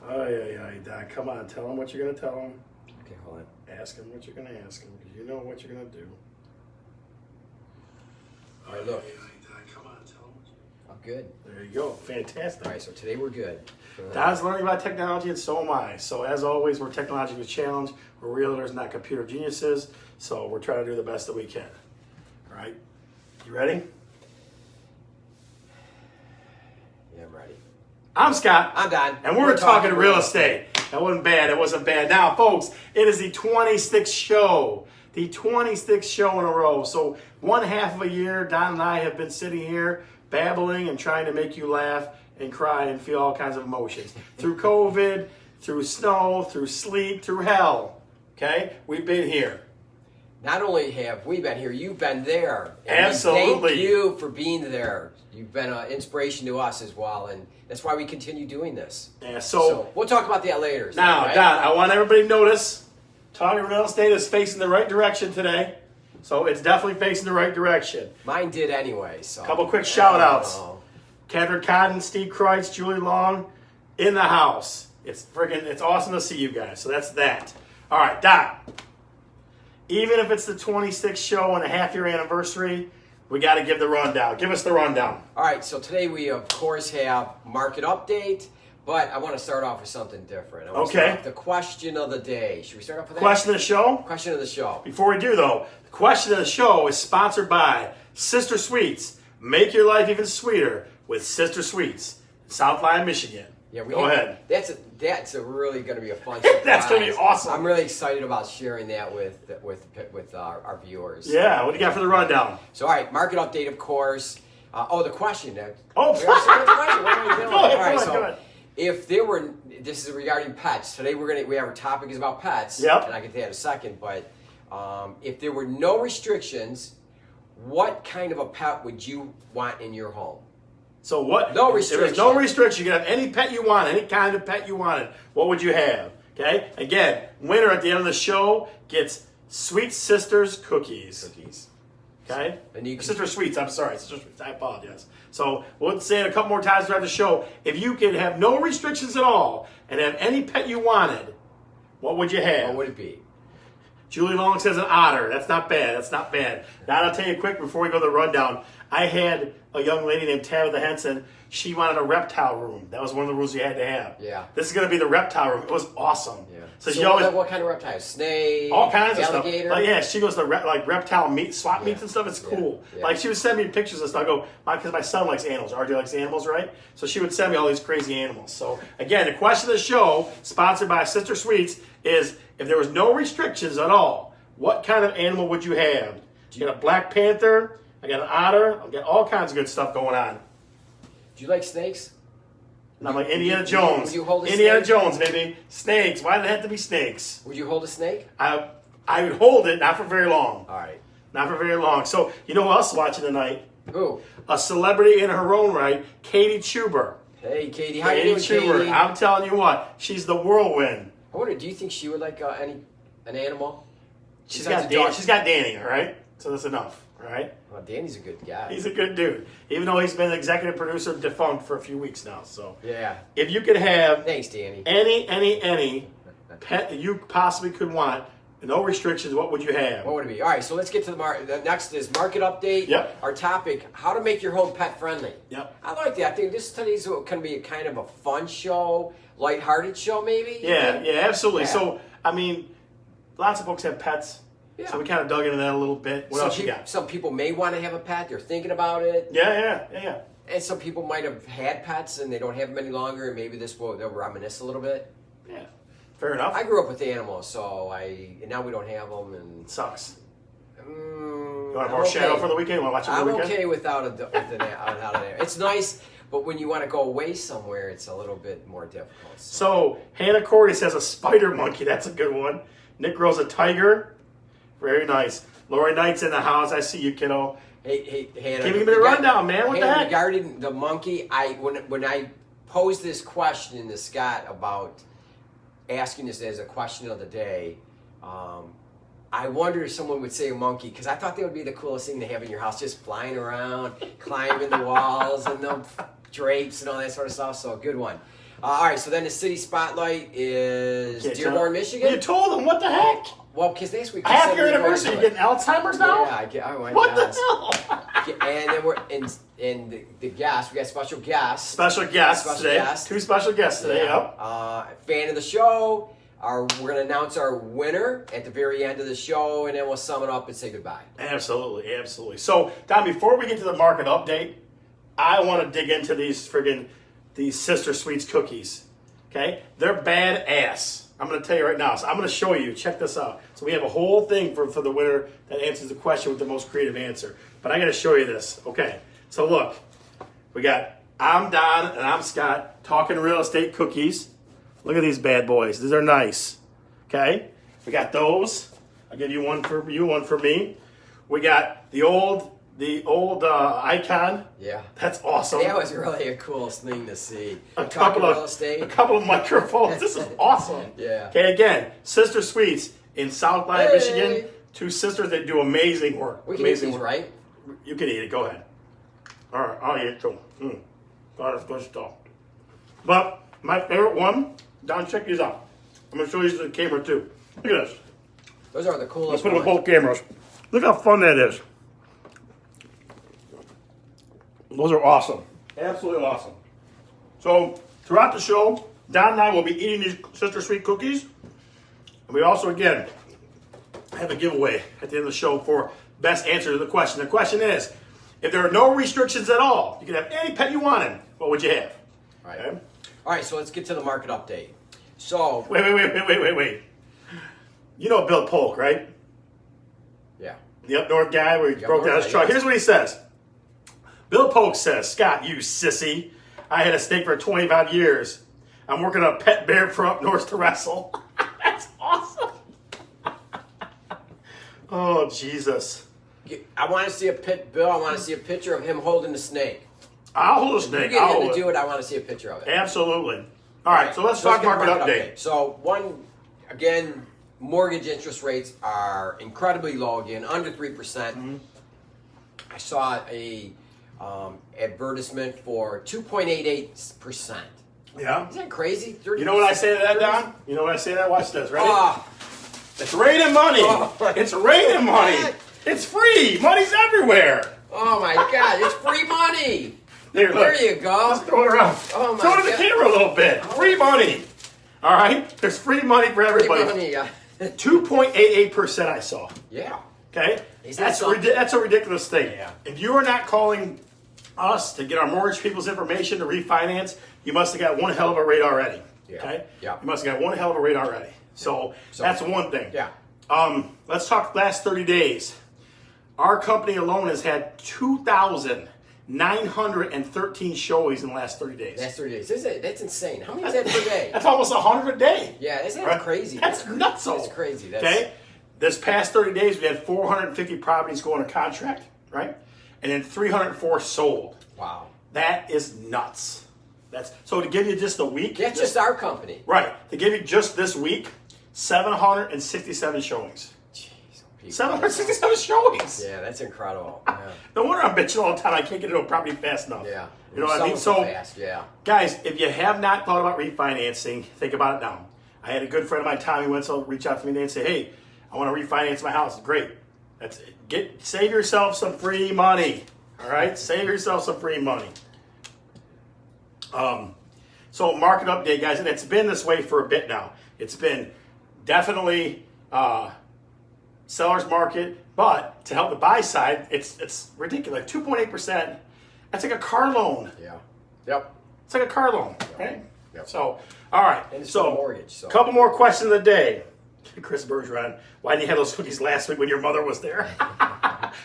Doc, come on, tell him what you're going to tell him. Okay, hold on. Ask him what you're going to ask him, because you know what you're going to do. All right, look. Doc, come on, tell him. I'm good. There you go. Fantastic. All right, so today we're good. Don's learning about technology, and so am I. So as always, we're technologically challenged. We're realtors, not computer geniuses. So we're trying to do the best that we can. All right? You ready? Yeah, I'm ready. I'm Scott. I'm Don. And we're talking real estate. That wasn't bad. It wasn't bad. Now, folks, it is the 26th show. The 26th show in a row. So one half of a year, Don and I have been sitting here babbling and trying to make you laugh and cry and feel all kinds of emotions. Through COVID, through snow, through sleet, through hell. Okay? We've been here. Not only have we been here, you've been there. And Absolutely. Thank you for being there. You've been an inspiration to us as well, and that's why we continue doing this. Yeah, so we'll talk about that later. Now, right? Don, I want everybody to notice Talkin Real Estate is facing the right direction today. So it's definitely facing the right direction. Mine did anyway. So Couple quick shout outs. Kendra Cotton, Steve Kreutz, Julie Long in the house. It's awesome to see you guys. So that's that. All right, Doc. Even if it's the 26th show and a half-year anniversary, we got to give the rundown. Give us the rundown. All right, so today we, of course, have market update, but I want to start off with something different. I want to start off with the question of the day. Should we start off with that? Question of the show? Question of the show. Before we do, though, the question of the show is sponsored by Sister Sweets. Make your life even sweeter with Sister Sweets, South Lyon, Michigan. Yeah, Go ahead. That's a really going to be a fun surprise. That's going to be awesome. I'm really excited about sharing that with our viewers. Yeah, what do you got for the rundown? So, all right, market update, of course. The question. Oh, What am I doing? Go ahead, all right, go ahead. If there were, this is regarding pets. Today our topic is about pets. Yep. And I get to that in a second. But if there were no restrictions, what kind of a pet would you want in your home? So what? No If restriction. there's no restriction, you can have any pet you want, any kind of pet you wanted. What would you have? Okay. Again, winner at the end of the show gets Sweet Sisters cookies. Okay. And you can, Sister Sweets. I'm sorry, Sister Sweets. I apologize. So we'll say it a couple more times throughout the show. If you could have no restrictions at all and have any pet you wanted, what would you have? what would it be? Julie Long says an otter. That's not bad. That's not bad. Now I'll tell you quick before we go to the rundown. I had a young lady named Tabitha Henson. She wanted a reptile room. That was one of the rules you had to have. Yeah. This is going to be the reptile room. It was awesome. Yeah. So she always what kind of reptiles? Snake? all kinds alligator? of stuff. Like, yeah, she goes to reptile meat, swap meets and stuff. It's cool. Yeah. Like she would send me pictures and stuff. I go, because my son likes animals. RJ likes animals, right? So she would send me all these crazy animals. So again, the question of the show, sponsored by Sister Sweets, is if there was no restrictions at all, what kind of animal would you have? You got a black panther. I got an otter. I got all kinds of good stuff going on. Do you like snakes? And I'm like Indiana Jones. Would you hold a Indiana snake? Jones, baby. Snakes. Why did it have to be snakes? Would you hold a snake? I would hold it, not for very long. All right. Not for very long. So, you know who else is watching tonight? Who? A celebrity in her own right, Katie Chuber. Hey, Katie. How you doing, Chuber. Katie? I'm telling you what, she's the whirlwind. I wonder, do you think she would like an animal? She's Besides got a dog? She's got Danny, all right? So that's enough, all right? Well, Danny's a good guy. He's a good dude, even though he's been executive producer defunct for a few weeks now. So Yeah. if you could have Thanks, Danny. any pet that you possibly could want, no restrictions, what would you have? What would it be? All right, so let's get to the market. The next is market update. Yep. Our topic: how to make your home pet friendly. Yep. I like that. I think today's going to be kind of a fun show, lighthearted show, maybe. Yeah, absolutely. Yeah. So I mean, lots of folks have pets. Yeah. So we kind of dug into that a little bit. What else you got? Some people may want to have a pet. They're thinking about it. Yeah. And some people might have had pets and they don't have them any longer, and maybe they'll reminisce a little bit. Yeah. Fair enough. I grew up with animals, so and now we don't have them, and It sucks. you You want more shadow for the weekend? You want to watch it for I'm the weekend? okay without an animal. It's nice, but when you want to go away somewhere, it's a little bit more difficult. So Hannah Cordy says a spider monkey. That's a good one. Nick Rose, a tiger. Very nice. Lori Knight's in the house. I see you, kiddo. Hey, Hannah. Give me the rundown, man. What the Hannah, heck? regarding the monkey, when I posed this question to Scott about asking this as a question of the day, I wondered if someone would say a monkey, because I thought that would be the coolest thing to have in your house, just flying around, climbing the walls and the drapes and all that sort of stuff. So a good one. All right, so then the city spotlight is Can't Dearborn, tell. Michigan. You told them, what the heck? Well, because this week Half your anniversary, you're getting Alzheimer's now? Yeah, oh my What gosh. the hell? And then we're in the guests. We got special guests. Special guests today. Guests. 2 special guests today. Yep. Fan of the show. We're going to announce our winner at the very end of the show, and then we'll sum it up and say goodbye. Absolutely, absolutely. So, Don, before we get to the market update, I want to dig into these Sister Sweets cookies. Okay, they're badass. I'm going to tell you right now. So I'm going to show you. Check this out. So we have a whole thing for the winner that answers the question with the most creative answer. But I got to show you this. Okay. So look, we got I'm Don and I'm Scott Talkin Real Estate cookies. Look at these bad boys. These are nice. Okay. We got those. I'll give you one for you, one for me. We got the old icon. Yeah. That's awesome. That was really a cool thing to see. A couple Real Estate. of microphones. This is awesome. Yeah. Okay, again, Sister Sweets in South Lyon, Hey. Michigan. 2 sisters that do amazing work. We can eat amazing these, work. right? You can eat it. Go ahead. All right, I'll eat it too. That's good stuff. But my favorite one, Don, check these out. I'm going to show these to the camera too. Look at this. Those are the Let's coolest put them ones. on both cameras. Look how fun that is. Those are awesome. Absolutely awesome. So, throughout the show, Don and I will be eating these Sister Sweet cookies. And we also, again, have a giveaway at the end of the show for best answer to the question. The question is, if there are no restrictions at all, you can have any pet you wanted, what would you have? All right. Okay? All right, so let's get to the market update. So, Wait. You know Bill Polk, right? yeah. The up north guy where he broke down his North, truck. yes. Here's what he says. Bill Polk says, Scott, you sissy. I had a steak for 25 years. I'm working on a pet bear for up north to wrestle. That's awesome. Oh, Jesus. I want to see a Bill, I want to see a picture of him holding the snake. I'll hold a If snake. you get I'll him hold to do it. it, I want to see a picture of it. Absolutely. All right, so let's talk get the market update. So again, mortgage interest rates are incredibly low again, under 3%. Mm-hmm. I saw a advertisement for 2.88%. Yeah. Isn't that crazy? You know what I say to that, Don? You know what I say to that? Watch this. Ready? Oh, It's raining money. Oh. It's raining money. It's free. Money's everywhere. oh my God, it's free money. There, look. There you go. Let's throw it around. Oh, my throw it in the God. camera a little bit. Free money. All right? There's free money for Free everybody. money. 2.88% I saw. Yeah. Okay? Is that That's a ridiculous thing. Yeah. If you are not calling us to get our mortgage people's information to refinance, you must have got one hell of a rate already. Yeah. Okay? Yeah. You must have got one hell of a rate already. So that's one thing. Yeah. Let's talk last 30 days. Our company alone has had 2,913 showings in the last 30 days. That's 30 days. That's insane. How many is that per day? That's almost 100 a day. Yeah, isn't that Right? crazy? That's nuts. That's crazy. Okay? This past 30 days, we had 450 properties go under contract, right? And then 304 sold. Wow. That is nuts. So to give you just a week. That's just our company. Right. To give you just this week, 767 showings. Jeez. People. 767 showings. Yeah, that's incredible. Yeah. No wonder I'm bitching all the time. I can't get into a property fast enough. Yeah. You know what I mean? Selling So, fast. Yeah. guys, if you have not thought about refinancing, think about it now. I had a good friend of mine, Tommy Winslow, reach out to me today and say, hey, I want to refinance my house. Great. Save yourself some free money. All right? Save yourself some free money. So market update, guys, and it's been this way for a bit now. It's been definitely seller's market, but to help the buy side, it's ridiculous. 2.8%. That's like a car loan. Yeah. Yep. It's like a car loan, right? Yep. So, all right. And it's so, a mortgage. So. couple more questions of the day. Chris Bergeron, why didn't you have those cookies last week when your mother was there?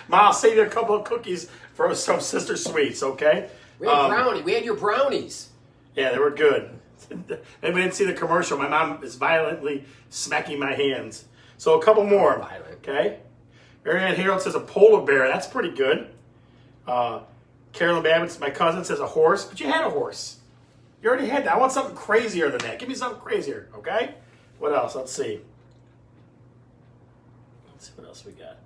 Ma, I'll save you a couple of cookies for some Sister Sweets, okay? We had brownie. We had your brownies. Yeah, they were good. Maybe didn't see the commercial. My mom is violently smacking my hands. So a couple more, Violent. okay? Marianne Harold says a polar bear. That's pretty good. Carolyn Babbitt, my cousin, says a horse. But you had a horse. You already had that. I want something crazier than that. Give me something crazier, okay? What else? Let's see. Let's see what else we got.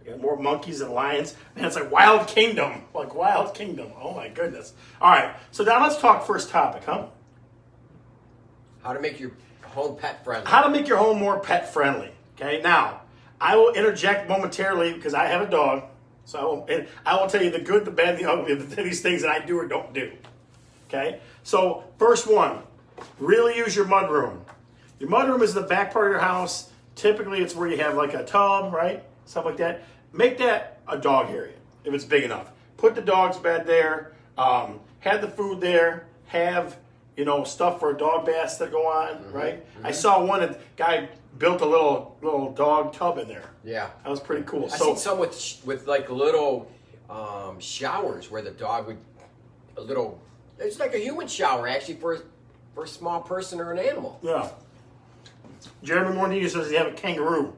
We got more monkeys and lions. Man, it's like Wild Kingdom. Like Wild Kingdom. Oh, my goodness. All right. So now let's talk first topic, huh? How to make your home pet friendly. How to make your home more pet friendly. Okay, now I will interject momentarily because I have a dog, so I will tell you the good, the bad, the ugly of these things that I do or don't do. Okay, so first one, really use your mudroom. Your mudroom is the back part of your house. Typically, it's where you have like a tub, right? Stuff like that. Make that a dog area if it's big enough. Put the dog's bed there. Have the food there. Have stuff for a dog baths that go on, right? I saw one that guy built a little dog tub in there. Yeah, that was pretty cool. I've seen some with like little showers where the dog would It's like a human shower actually for a small person or an animal. Yeah. Jeremy Mornini says he have a kangaroo.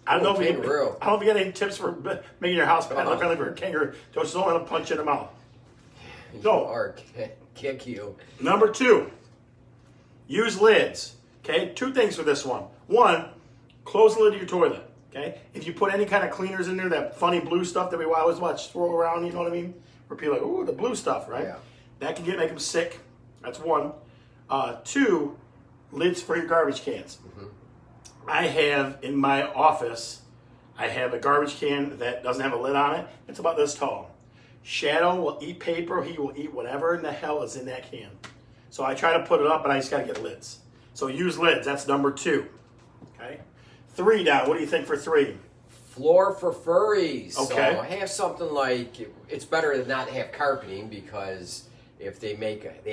I don't know if you got any tips for making your house pet friendly for a kangaroo. Just don't let him punch you in the mouth. No. Or kick you. Number 2, use lids. Okay, 2 things for this one. 1, close the lid of your toilet. Okay, if you put any kind of cleaners in there, that funny blue stuff that we always watch swirl around, you know what I mean? Where people are like, ooh, the blue stuff, right? Yeah. That can make them sick. That's 1. 2, lids for your garbage cans. I have in my office, I have a garbage can that doesn't have a lid on it. It's about this tall. Shadow will eat paper. He will eat whatever in the hell is in that can. So I try to put it up, but I just got to get lids. So use lids. That's number 2. Okay. 3 down. What do you think for 3? Floor for furries. Okay. So have something like, it's better to not have carpeting because if they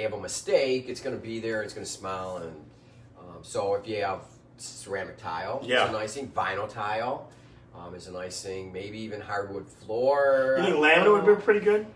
have a mistake, it's going to be there, it's going to smell. And so if you have ceramic tile, it's a nice thing. Vinyl tile is a nice thing. Maybe even hardwood floor. You think laminate would be pretty good?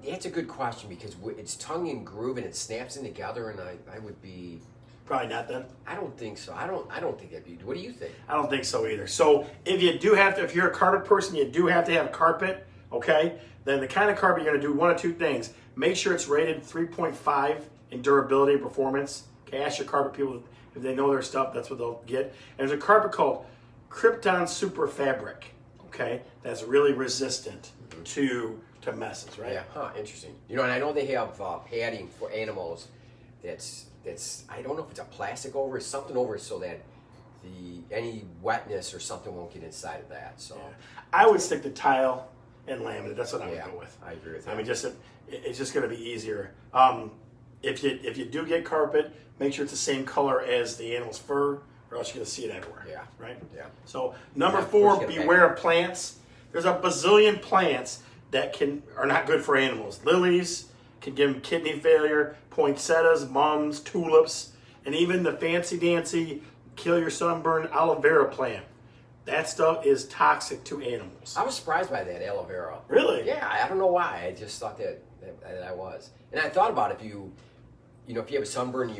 That's a good question because it's tongue and groove and it snaps in together, and I would be probably not then. I don't think so. I don't think that'd be. What do you think? I don't think so either. So if you're a carpet person, you do have to have carpet. Okay, then the kind of carpet you're going to do 1 of 2 things. Make sure it's rated 3.5 in durability and performance. Okay, ask your carpet people if they know their stuff. That's what they'll get. And there's a carpet called Krypton Super Fabric. Okay, that's really resistant to messes, right? Yeah, interesting. And I know they have padding for animals that's I don't know if it's a plastic over it, something over it so that any wetness or something won't get inside of that. So I would stick to tile and laminate. That's what I would go with. I agree with that. I mean, it's just going to be easier. If you do get carpet, make sure it's the same color as the animal's fur, or else you're going to see it everywhere. Yeah. Right? Yeah. So number 4, beware of plants. There's a bazillion plants that are not good for animals. Lilies can give them kidney failure, poinsettias, mums, tulips, and even the fancy-dancy kill your sunburn aloe vera plant. That stuff is toxic to animals. I was surprised by that aloe vera. Really? Yeah, I don't know why. I just thought that I was. And I thought about if you have a sunburn,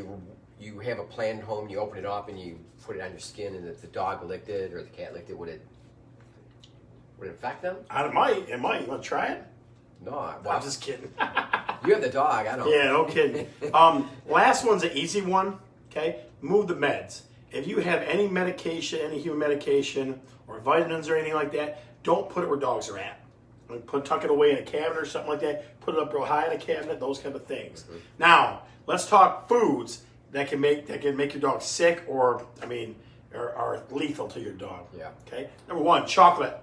you have a plant at home, you open it up and you put it on your skin, and if the dog licked it or the cat licked it, would it affect them? It might. You want to try it? No, I'm just kidding. You have the dog. I don't. Yeah, no kidding. Last one's an easy one. Okay, move the meds. If you have any medication, any human medication, or vitamins or anything like that, don't put it where dogs are at. Tuck it away in a cabinet or something like that. Put it up real high in a cabinet. Those kind of things. Now, let's talk foods that can make your dog sick or are lethal to your dog. Yeah. Okay. Number 1, chocolate.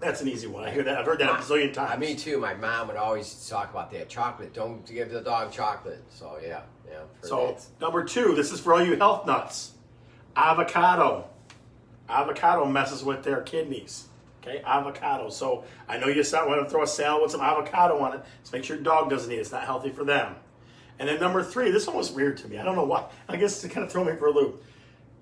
That's an easy one. I hear that. I've heard that a bazillion times. Me too. My mom would always talk about that. Chocolate. Don't give the dog chocolate. So yeah. So number 2, this is for all you health nuts. Avocado. Avocado messes with their kidneys. Okay, avocado. So I know you want to throw a salad with some avocado on it. So make sure your dog doesn't eat it. It's not healthy for them. And then number 3, this one was weird to me. I don't know why. I guess to kind of throw me for a loop.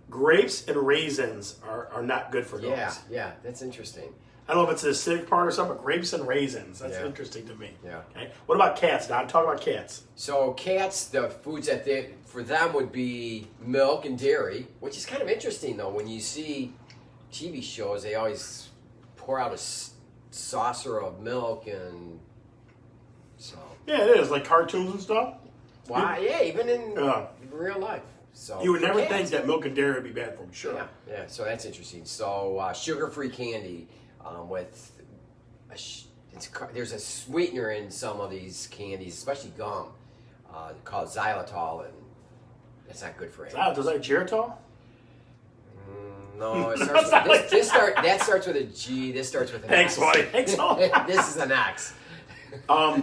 Grapes and raisins are not good for dogs. Yeah, that's interesting. I don't know if it's the acidic part or something, but grapes and raisins. That's interesting to me. Yeah. Okay. What about cats, Don? Talk about cats. So cats, the foods that for them would be milk and dairy, which is kind of interesting though. When you see TV shows, they always pour out a saucer of milk, and so. Yeah, it is like cartoons and stuff. Wow. Yeah, even in real life. So you would never think that milk and dairy would be bad for them. Sure. Yeah. So that's interesting. So sugar-free candy. There's a sweetener in some of these candies, especially gum, called xylitol, and That's not good for Is animals. that Geritol? No, it starts with, that starts with a G. This starts with an Thanks, X. buddy. Thanks, buddy. This is an X.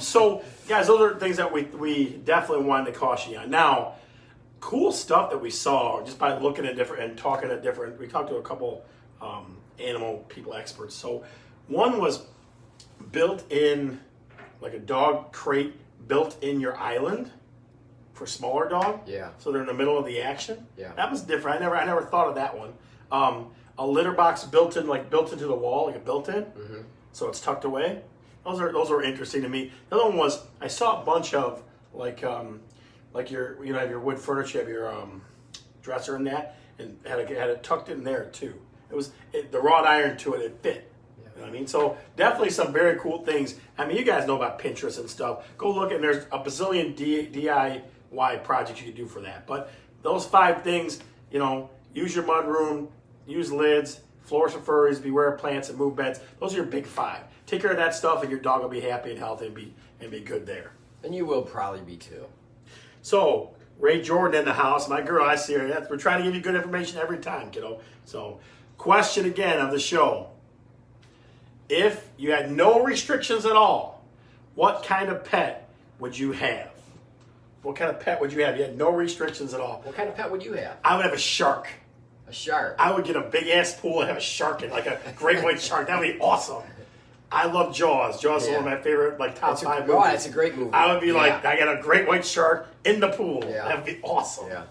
So, guys, those are things that we definitely wanted to caution you on. Now, cool stuff that we saw just by looking at different and talking at different. We talked to a couple animal people experts. So, one was built in, like a dog crate built in your island for smaller dog. Yeah. So they're in the middle of the action. Yeah. That was different. I never thought of that one. A litter box built into the wall, like a built-in. Mm-hmm. So it's tucked away. Those are interesting to me. The other one was I saw a bunch of like your have your wood furniture, have your dresser in that, and had it tucked in there too. The wrought iron to it fit. Yeah. You know what I mean? So definitely some very cool things. I mean, you guys know about Pinterest and stuff. Go look and there's a bazillion DIY projects you can do for that. But those 5 things, use your mudroom, use lids, floors for furries, beware of plants and move beds. Those are your big 5. Take care of that stuff and your dog will be happy and healthy and be good there. And you will probably be too. So, Ray Jordan in the house, my girl, I see her. We're trying to give you good information every time, kiddo. So, question again of the show. If you had no restrictions at all, what kind of pet would you have? What kind of pet would you have? You had no restrictions at all. What kind of pet would you have? I would have a shark. A shark. I would get a big ass pool and have a shark in, like a great white shark. That would be awesome. I love Jaws. Jaws is one of my favorite, top 5 movies. Oh, that's a great movie. I would be like, I got a great white shark in the pool. Yeah. That would be awesome. Yeah.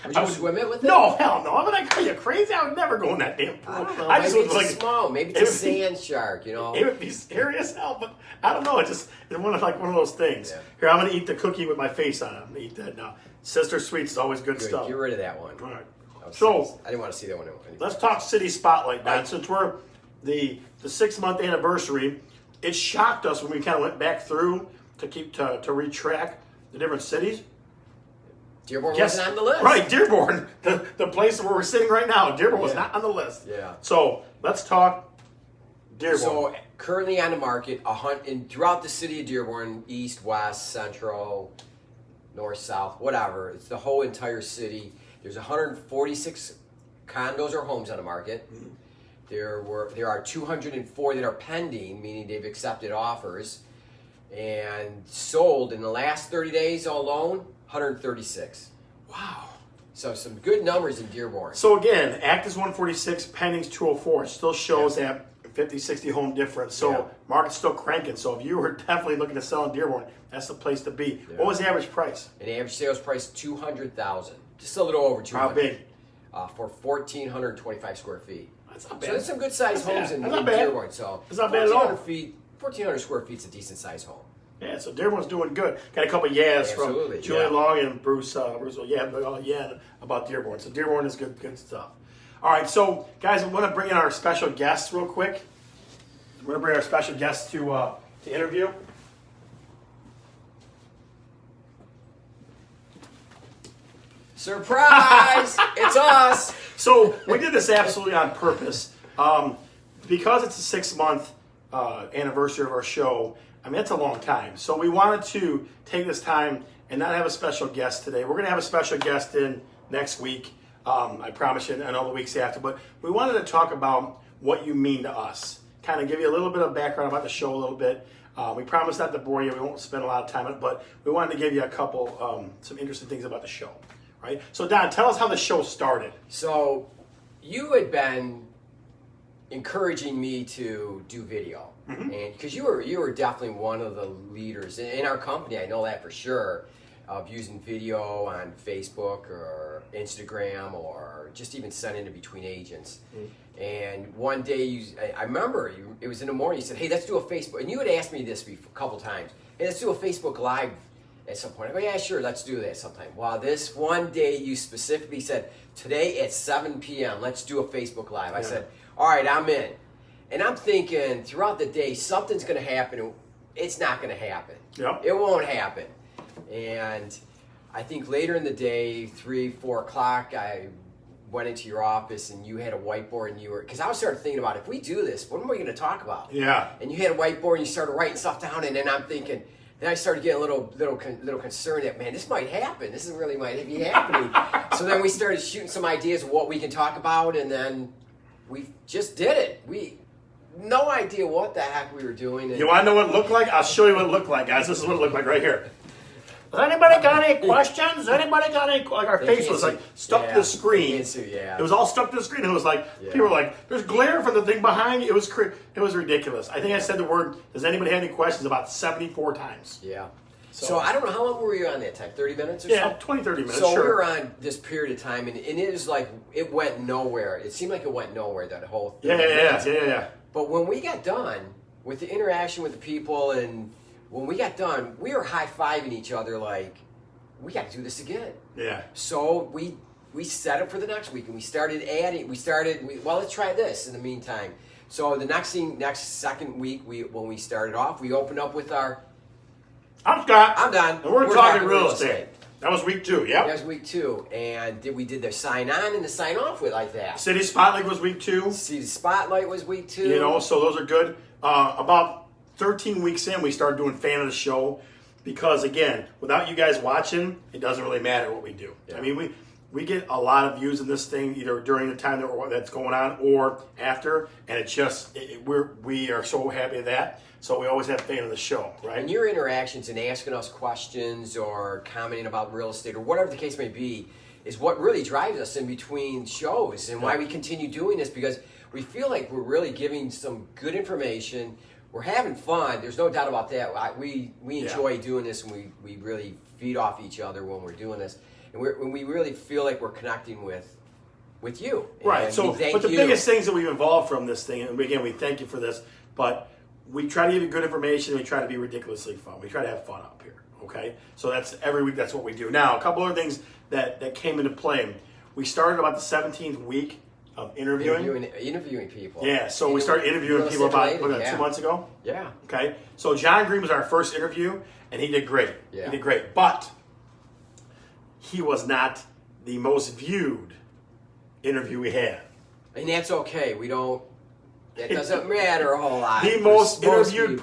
Would you swim it with it? No, hell no. I'm like, are you crazy? I would never go in that damn pool. I don't know. Just Maybe would it's small. Maybe it's a sand shark. It would be scary as hell, but I don't know. It's one of those things. Yeah. Here, I'm gonna eat the cookie with my face on it. I'm gonna eat that now. Sister Sweets is always good stuff. Get rid of that one. All right. So I didn't want to see that one anyway. Let's talk City Spotlight, Don. Since we're the 6-month anniversary, it shocked us when we kind of went back through to retrack the different cities. Dearborn wasn't on the list. Right, Dearborn, the place where we're sitting right now. Dearborn was not on the list. Yeah. So let's talk Dearborn. So currently on the market, throughout the city of Dearborn, east, west, central, north, south, whatever. It's the whole entire city. There's 146 condos or homes on the market. Mm-hmm. There are 204 that are pending, meaning they've accepted offers, and sold in the last 30 days alone, 136. Wow. So some good numbers in Dearborn. So again, act is 146, pending's 204. It still shows that 50, 60 home difference. So market's still cranking. So if you were definitely looking to sell in Dearborn, that's the place to be. Yeah. What was the average price? An average sales price, $200,000. Just a little over $200,000. How big? For 1,425 square feet. That's not bad. So there's some good sized homes in Dearborn. So it's not bad at all. 1,400 square feet is a decent sized home. Yeah, so Dearborn's doing good. Got a couple of from Julie Long and Bruce about Dearborn. So Dearborn is good stuff. All right, so guys, I want to bring in our special guests real quick. We're going to bring our special guests to interview. Surprise! It's us! So we did this absolutely on purpose. Because it's a 6-month anniversary of our show, I mean, that's a long time. So we wanted to take this time and not have a special guest today. We're going to have a special guest in next week. I promise you, and all the weeks after. But we wanted to talk about what you mean to us. Kind of give you a little bit of background about the show a little bit. We promise not to bore you. We won't spend a lot of time on it. But we wanted to give you a couple, some interesting ththings about the show. Right? So Don, tell us how the show started. So you had been encouraging me to do video. Mm-hmm. And because you were definitely one of the leaders in our company, I know that for sure, of using video on Facebook or Instagram or just even sending it between agents. Mm-hmm. And one day, I remember it was in the morning. You said, "Hey, let's do a Facebook." And you had asked me this a couple times. "Hey, let's do a Facebook Live at some point." I go, "Yeah, sure, let's do that sometime." Well, this one day you specifically said, "Today at 7 p.m., let's do a Facebook Live." I said, "All right, I'm in." And I'm thinking throughout the day, something's going to happen. And it's not going to happen. Yep. It won't happen. And I think later in the day, 3, 4 o'clock, I went into your office and you had a whiteboard and because I was started thinking about, if we do this, what am we going to talk about? Yeah. And you had a whiteboard and you started writing stuff down, and then I'm thinking, then I started getting a little concerned that, man, this might happen. This really might be happening. So then we started shooting some ideas of what we can talk about, and then we just did it. We no idea what the heck we were doing. And you want to know what it looked like? I'll show you what it looked like, guys. This is what it looked like right here. Has anybody got any questions? Anybody got any? Like our face was like stuck to the screen. It was all stuck to the screen. It was like people were like, "There's glare from the thing behind you." It was ridiculous. I think I said the word. Does anybody have any questions about 74 times? Yeah. So I don't know how long were you on that time? 30 minutes or so? Yeah, 20, 30 minutes. So sure. we were on this period of time, and it is like it went nowhere. It seemed like it went nowhere that whole thing. Yeah. But when we got done with the interaction with the people, and when we got done, we were high-fiving each other like, we got to do this again. Yeah. So we set it for the next week, and we started adding. Well, let's try this in the meantime. So the next second week, when we started off, we opened up with our. I'm Scott. I'm done. And we're talking real estate. That was week 2. Yep. That was week 2, and we did the sign on and the sign off with like that. City Spotlight was week 2. City Spotlight was week 2. You know, so those are good. About 13 weeks in, we started doing fan of the show. Because again, without you guys watching, it doesn't really matter what we do. Yeah. I mean, we get a lot of views in this thing either during the time that's going on or after, and it's just we are so happy with that. So we always have fan of the show, right? And your interactions and asking us questions or commenting about real estate or whatever the case may be is what really drives us in between shows and why we continue doing this, because we feel like we're really giving some good information. We're having fun. There's no doubt about that. We enjoy doing this, and we really feed off each other when we're doing this, and we really feel like we're connecting with you. Right. So, but the biggest things that we've evolved from this thing, and again, we thank you for this, but we try to give you good information. And we try to be ridiculously fun. We try to have fun up here. Okay. So that's every week. That's what we do. Now, a couple other things that came into play. We started about the 17th week of interviewing people. Yeah, so we started interviewing people about 2 months ago. Yeah. Okay, so John Green was our first interview, and he did great. Yeah. He did great, but he was not the most viewed interview we had. And that's okay. That doesn't matter a whole lot. The most interviewed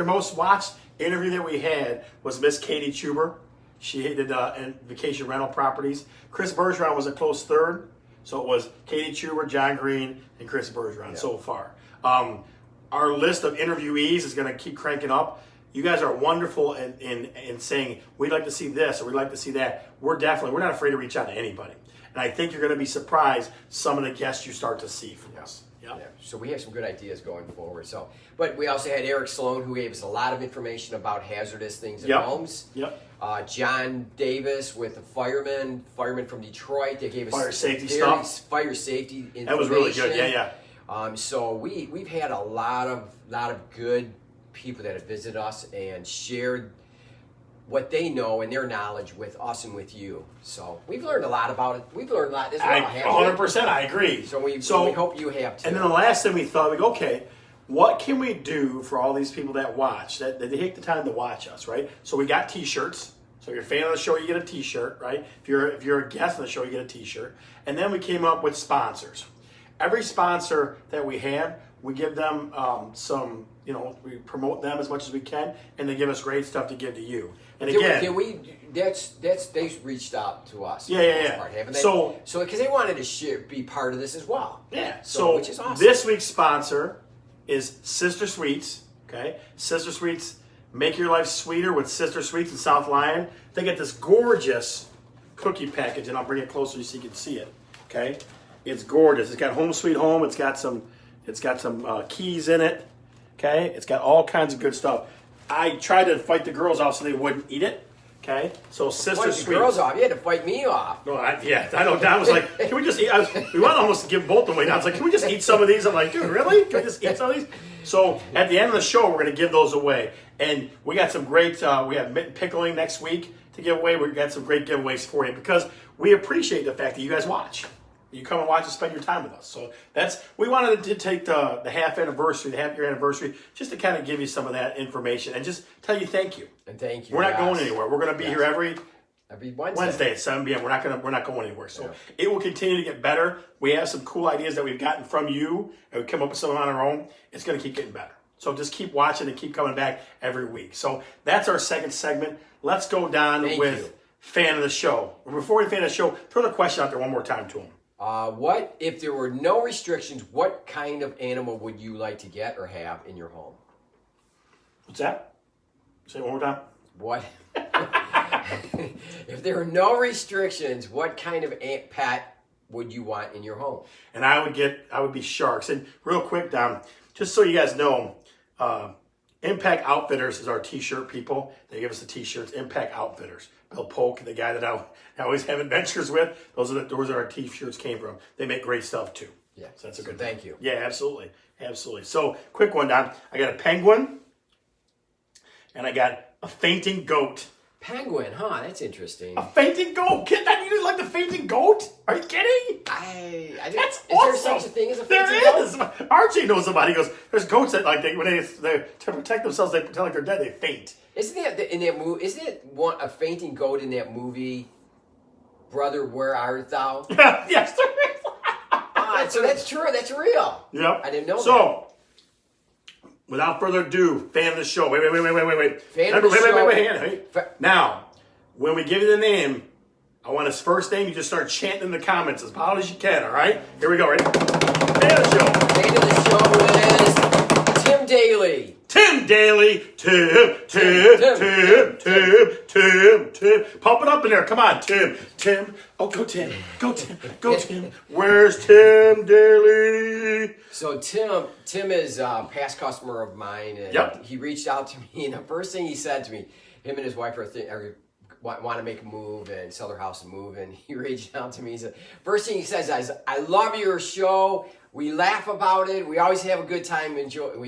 most watched interview that we had was Miss Katie Chuber. She did vacation rental properties. Chris Bergeron was a close third. So it was Katie Chuber, John Green, and Chris Bergeron so far. Our list of interviewees is going to keep cranking up. You guys are wonderful in saying, we'd like to see this or we'd like to see that. We're not afraid to reach out to anybody. And I think you're going to be surprised some of the guests you start to see from us. Yep. Yeah. So we have some good ideas going forward. But we also had Eric Sloan, who gave us a lot of information about hazardous things in homes. Yep. John Davis with the firemen from Detroit. They gave us fire safety stuff. Fire safety information. That was really good. Yeah. So we've had a lot of good people that have visited us and shared what they know and their knowledge with us and with you. So we've learned a lot about it. We've learned a lot as well. 100%, I agree. So we hope you have too. And then the last thing we thought, okay, what can we do for all these people that watch, that they take the time to watch us, right? So we got T-shirts. So if you're a fan of the show, you get a T-shirt, right? If you're a guest on the show, you get a T-shirt. And then we came up with sponsors. Every sponsor that we have, we give them some, we promote them as much as we can, and they give us great stuff to give to you. And again, they reached out to us. Yeah. Part, haven't they? So because they wanted to be part of this as well. Yeah. So which is awesome. This week's sponsor is Sister Sweets. Okay, Sister Sweets, make your life sweeter with Sister Sweets in South Lyon. They get this gorgeous cookie package, and I'll bring it closer so you can see it. Okay, it's gorgeous. It's got Home Sweet Home. It's got some keys in it. Okay, it's got all kinds of good stuff. I tried to fight the girls off so they wouldn't eat it. Okay, so Sister Sweets. The girls off. You had to fight me off. No, I know. Don was like, "Can we just eat?" We want to almost give both of them away. Don's like, "Can we just eat some of these?" I'm like, "Dude, really? Can we just eat some of these?" So at the end of the show, we're going to give those away, and we got some great. We have mint pickling next week to give away. We got some great giveaways for you because we appreciate the fact that you guys watch. You come and watch and spend your time with us. So we wanted to take the half-year anniversary, just to kind of give you some of that information and just tell you thank you. And thank you. We're not going anywhere. We're going to be here every Wednesday at 7 p.m. We're not going anywhere. So it will continue to get better. We have some cool ideas that we've gotten from you, and we come up with some on our own. It's going to keep getting better. So just keep watching and keep coming back every week. So that's our second segment. Let's go down with you. fan of the show. Before we fan of the show, throw the question out there one more time to him. What if there were no restrictions? What kind of animal would you like to get or have in your home? What's that? Say it one more time. What? If there were no restrictions, what kind of pet would you want in your home? And I would be sharks. And real quick, Dom, just so you guys know, Impact Outfitters is our t-shirt people. They give us the t-shirts. Impact Outfitters. Bill Polk, the guy that I always have adventures with. Those are our t-shirts came from. They make great stuff too. Yeah. So that's a good thing. Thank you. Yeah, absolutely. Absolutely. So quick one, Don. I got a penguin and I got a fainting goat. Penguin, huh? That's interesting. A fainting goat? Kid, that you didn't like the fainting goat? Are you kidding? That's Is awesome. there such a thing as a fainting goat? There is. Archie knows about it. He goes, there's goats that like when they to protect themselves, they pretend like they're dead, they faint. Isn't that in that movie? Isn't it a fainting goat in that movie? Brother, where art thou? Yes, there is. So that's true. That's real. Yep. I didn't know that. So, without further ado, fan of the show. Wait. Fan of the show. Wait. Now, when we give you the name, I want his first name. You just start chanting in the comments as loud as you can, all right? Here we go. Ready? Fan of the show. Fan of the show is Tim Dailey. Tim Dailey. Tim. Pump it up in there. Come on, Tim. Oh, go Tim. Go Tim. Where's Tim Dailey? So Tim is a past customer of mine, and Yep. he reached out to me, and the first thing he said to me, him and his wife want to make a move and sell their house and move, and he reached out to me. He said, first thing he says is, I love your show. We laugh about it. We always have a good time. We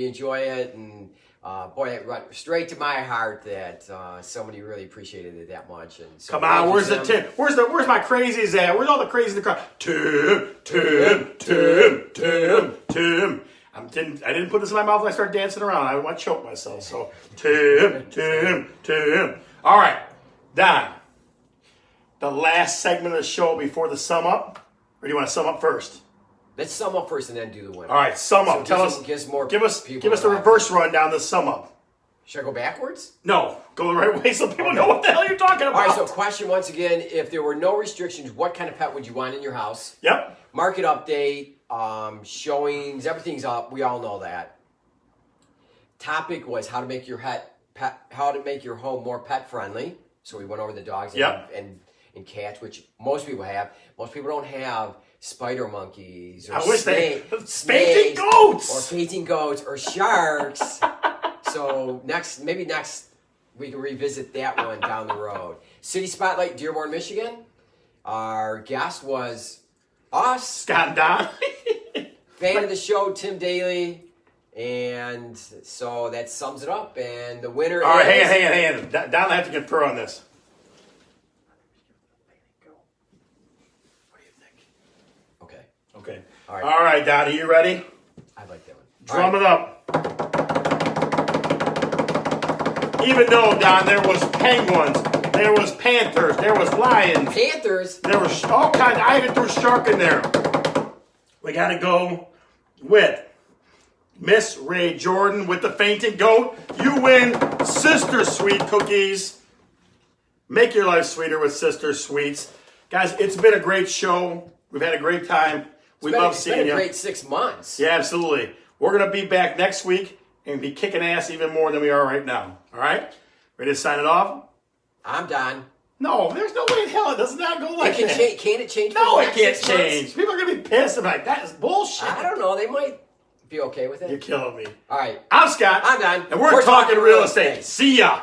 enjoy it, and boy, it went straight to my heart that somebody really appreciated it that much. And so come on, where's the Tim? Where's my crazies at? Where's all the crazies in the crowd? Tim. I didn't put this in my mouth when I started dancing around. I want to choke myself. So Tim. All right, Don. The last segment of the show before the sum up, or do you want to sum up first? Let's sum up first and then do the winner. All right, sum up. So Tell us. Give us the reverse rundown. The sum up. Should I go backwards? No, go the right way so people know what the hell you're talking about. All right, so question once again, if there were no restrictions, what kind of pet would you want in your house? Yep. Market update, showings, everything's up. We all know that. Topic was how to make your home more pet friendly. So we went over the dogs and cats, which most people have. Most people don't have spider monkeys or fainting goats or fainting goats or sharks. So maybe next we can revisit that one down the road. City Spotlight, Dearborn, Michigan. Our guest was us, Scott and Don. fan of the show, Tim Dailey. And so that sums it up. And the winner All right, is... hang on. Don, I have to confer on this. What do you think? Okay. All right, Don, are you ready? I like that one. Drum it up. Even though, Don, there was penguins, there was panthers, there was lions. Panthers? There was all kinds. I even threw shark in there. We got to go with Miss Ray Jordan with the fainting goat. You win Sister Sweet cookies. Make your life sweeter with Sister Sweets. Guys, it's been a great show. We've had a great time. We love seeing you. It's been a great 6 months. Yeah, absolutely. We're going to be back next week and be kicking ass even more than we are right now. All right? Ready to sign it off? I'm Don. No, there's no way in hell it does not go like that. Can it change? No, for it the can't next 6 months? change. People are going to be pissed and be like, that is bullshit. I don't know. They might be okay with it. You're killing me. All right. I'm Scott. I'm Don. And we're talking real estate. See ya.